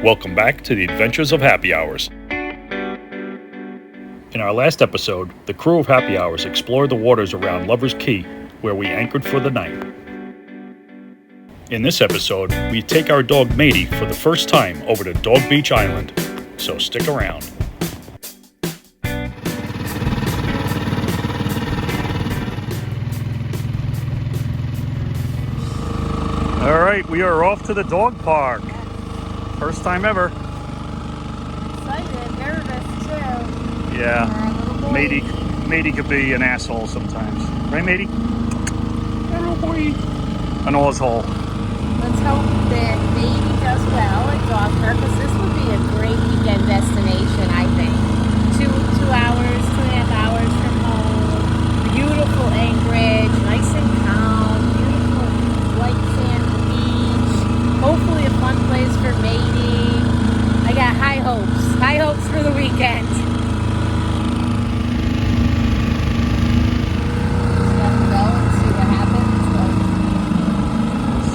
Welcome back to the Adventures of Happy Hours. In our last episode, the crew of Happy Hours explored the waters around Lover's Key, where we anchored for the night. In this episode, we take our dog Matey for the first time over to Dog Beach Island, so stick around. All right, we are off to the dog park. First time ever. Excited, nervous too. Yeah, Matey could be an asshole sometimes. Right, Matey? Little boy. An asshole. Let's hope that Matey does well at dog park, because this would be a great weekend destination, I think. 2 hours, 2.5 hours from home. Beautiful Anchorage, nice and calm. Beautiful white sand beach. Hopefully a fun place for Matey. I got high hopes. High hopes for the weekend.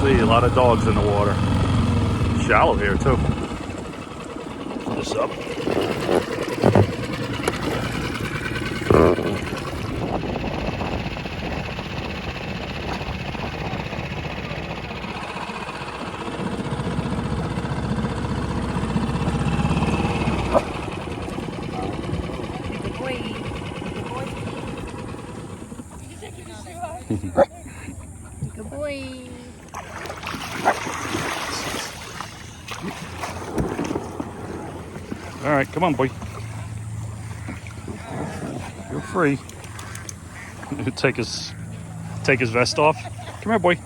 See a lot of dogs in the water. Shallow here too. Pull this up. Good boy. All right, come on, boy. You're free. Take his vest off. Come here, boy.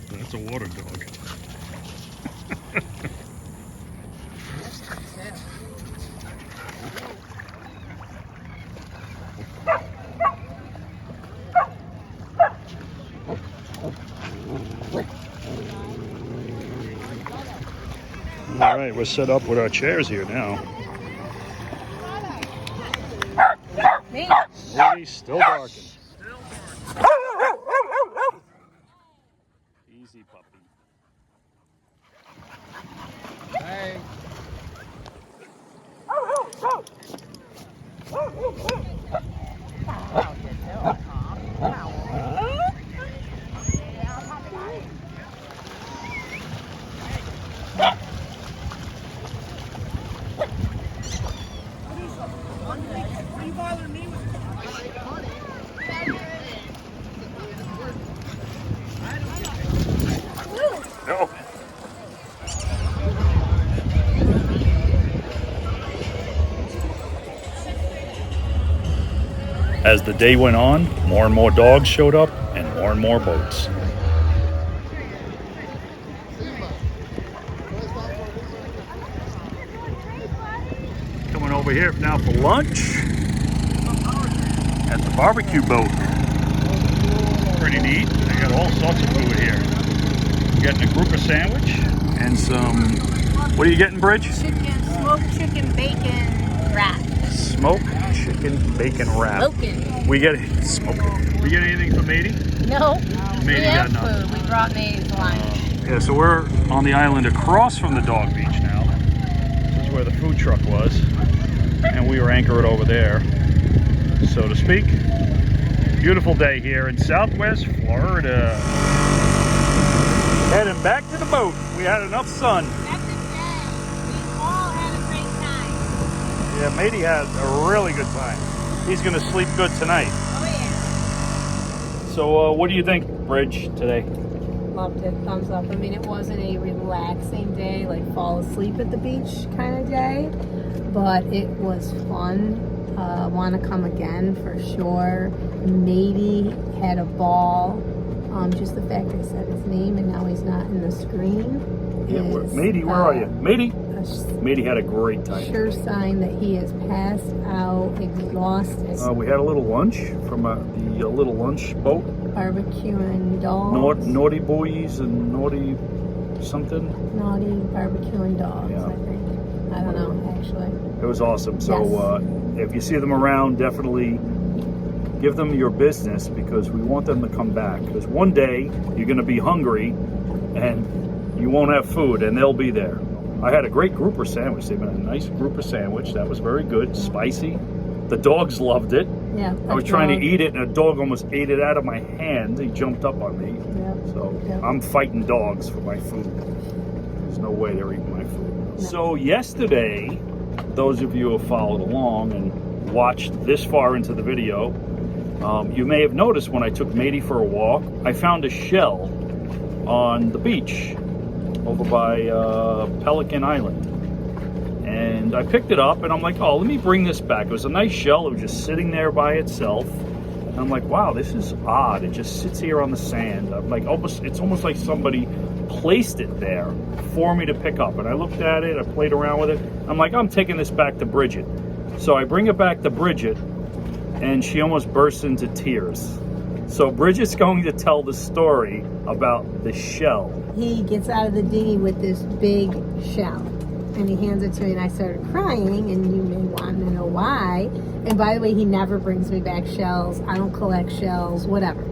That's a water dog. All right, we're set up with our chairs here now. Hey, still barking. Easy puppy. Hey. No. As the day went on, more and more dogs showed up and more boats. Coming over here now for lunch at the barbecue boat. Pretty neat. They got all sorts of food here. Getting a grouper sandwich and some, what are you getting, Bridge? Smoked chicken bacon wrap. Smoked chicken bacon wrap. Smoking. We get anything for Matey? No. Matey we got have nothing. food. We brought Matey's lunch. Yeah, so we're on the island across from the dog beach now. This is where the food truck was. And we were anchored over there, so to speak. Beautiful day here in Southwest Florida. Heading back to the boat. We had enough sun. That's a day. We all had a great time. Yeah, Matey had a really good time. He's going to sleep good tonight. Oh, yeah. So what do you think, Bridge, today? Loved it. Thumbs up. I mean, it wasn't a relaxing day, like fall asleep at the beach kind of day, but it was fun. Want to come again for sure. Matey had a ball. Just the fact I said his name and now he's not in the screen. Yeah, Matey, where are you? Matey? Matey had a great time. Sure sign that he is passed out, exhausted. We had a little lunch from the little lunch boat. Barbecuing dogs. Naughty boys and naughty something. Naughty barbecuing dogs, Yeah. I think. I don't know, actually. It was awesome. So if you see them around, definitely give them your business, because we want them to come back. Because one day you're going to be hungry and you won't have food, and they'll be there. I had a great grouper sandwich. They made a nice grouper sandwich. That was very good, spicy. The dogs loved it. Yeah. I was trying to eat it, and a dog almost ate it out of my hand. He jumped up on me. Yeah. So Yeah. I'm fighting dogs for my food. There's no way they're eating my food. So yesterday, those of you who have followed along and watched this far into the video, you may have noticed when I took Matey for a walk, I found a shell on the beach over by Pelican Island. And I picked it up and I'm like, oh, let me bring this back. It was a nice shell. It was just sitting there by itself. And I'm like, wow, this is odd. It just sits here on the sand. I'm like, it's almost like somebody placed it there for me to pick up. And I looked at it, I played around with it. I'm like, I'm taking this back to Brigitt. So I bring it back to Brigitt, and she almost bursts into tears. So Brigitt's going to tell the story about the shell. He gets out of the dinghy with this big shell, and he hands it to me, and I started crying, and you may want to know why. And by the way, he never brings me back shells. I don't collect shells, whatever.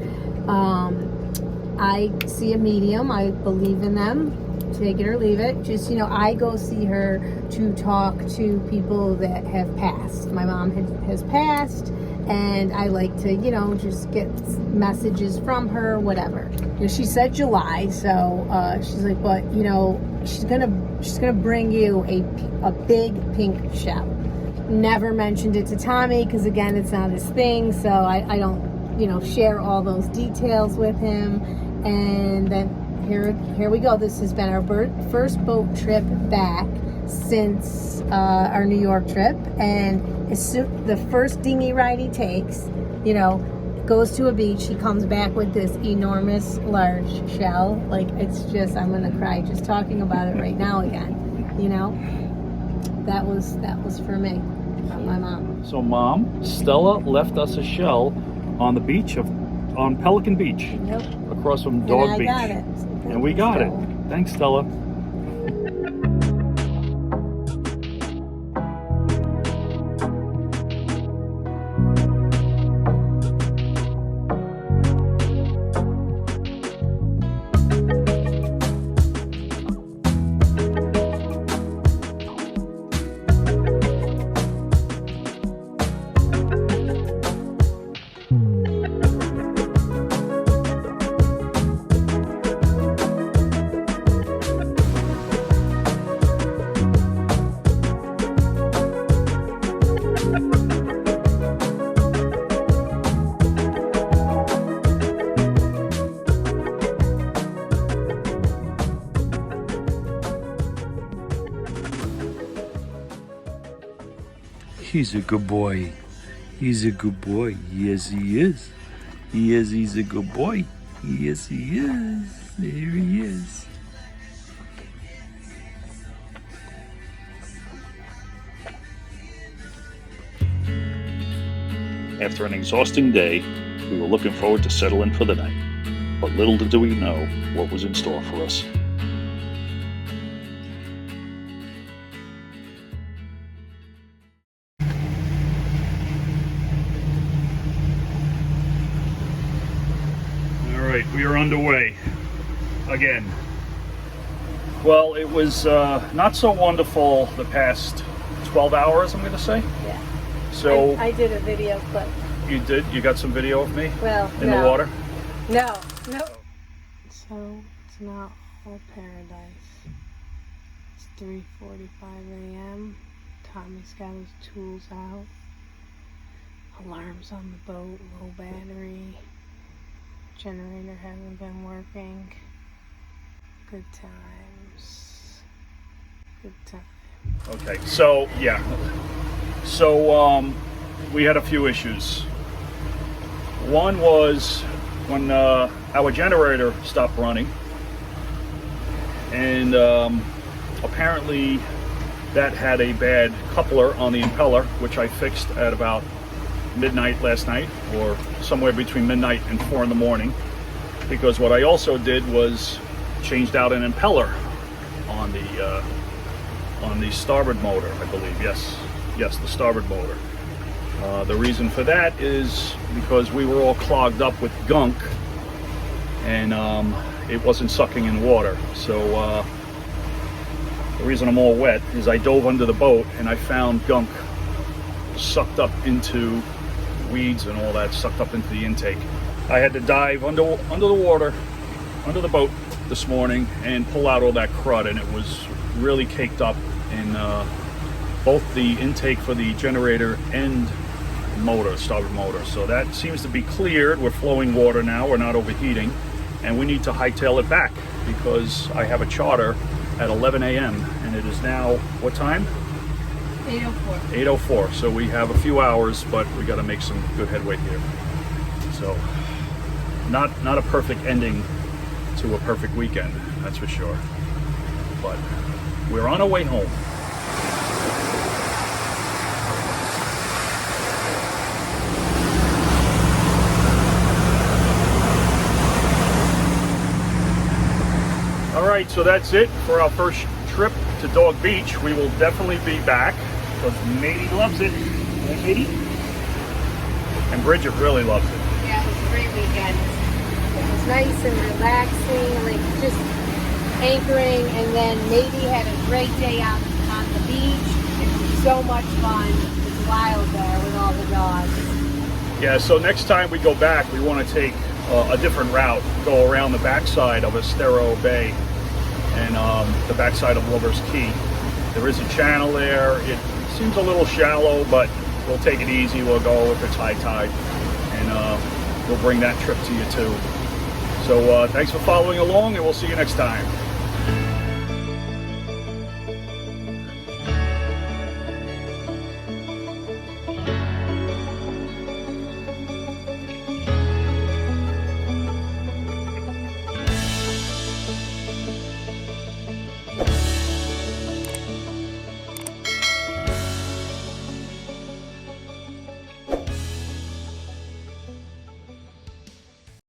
I see a medium. I believe in them. Take it or leave it. Just, I go see her to talk to people that have passed. My mom has passed, and I like to, just get messages from her, whatever. She said July, so she's like, but she's gonna bring you a big pink shell. Never mentioned it to Tommy, because again, it's not his thing, so I don't, share all those details with him. And then here we go. This has been our first boat trip back since our New York trip, and the first dinghy ride he takes, goes to a beach, he comes back with this enormous large shell. Like, it's just, I'm gonna cry just talking about it right now again. That was for me, my mom. So Mom, Stella left us a shell on the beach on Pelican Beach. Yep. Across from Dog Beach. Got it. And we got it. Thanks, Stella. He's a good boy. He's a good boy. Yes, he is. Yes, he's a good boy. Yes, he is. There he is. After an exhausting day, we were looking forward to settling for the night. But little did we know what was in store for us. We are underway again. Well, it was not so wonderful the past 12 hours, I'm going to say. Yeah. So I did a video clip. You did? You got some video of me? Well, in the water? No. So it's not all paradise. It's 3:45 a.m. Tommy's got his tools out. Alarms on the boat, low battery. Generator hasn't been working. Good times. Good time. Okay, so yeah. So we had a few issues. One was when our generator stopped running, and apparently that had a bad coupler on the impeller, which I fixed at about midnight last night, or somewhere between midnight and 4 in the morning. Because what I also did was changed out an impeller on the starboard motor, I believe. Yes, the starboard motor. The reason for that is because we were all clogged up with gunk, and it wasn't sucking in water. So the reason I'm all wet is I dove under the boat and I found gunk sucked up into weeds and all that, sucked up into the intake. I had to dive under the water, under the boat this morning, and pull out all that crud, and it was really caked up in both the intake for the generator and motor, starboard motor. So that seems to be cleared. We're flowing water now, we're not overheating, and we need to hightail it back because I have a charter at 11 a.m. and it is now, what time? 8:04. 8:04. So we have a few hours, but we got to make some good headway here. So not a perfect ending to a perfect weekend, that's for sure. But we're on our way home. All right, so that's it for our first trip to Dog Beach. We will definitely be back because Matey loves it. Right, Matey? And Brigitt really loves it. Yeah, it was a great weekend. It was nice and relaxing, like just anchoring, and then Matey had a great day out on the beach. It was so much fun. It was wild there with all the dogs. Yeah, so next time we go back, we want to take a different route, go around the backside of Estero Bay and the backside of Lover's Key. There is a channel there. It seems a little shallow, but we'll take it easy. We'll go if it's high tide, and we'll bring that trip to you too. So thanks for following along, and we'll see you next time.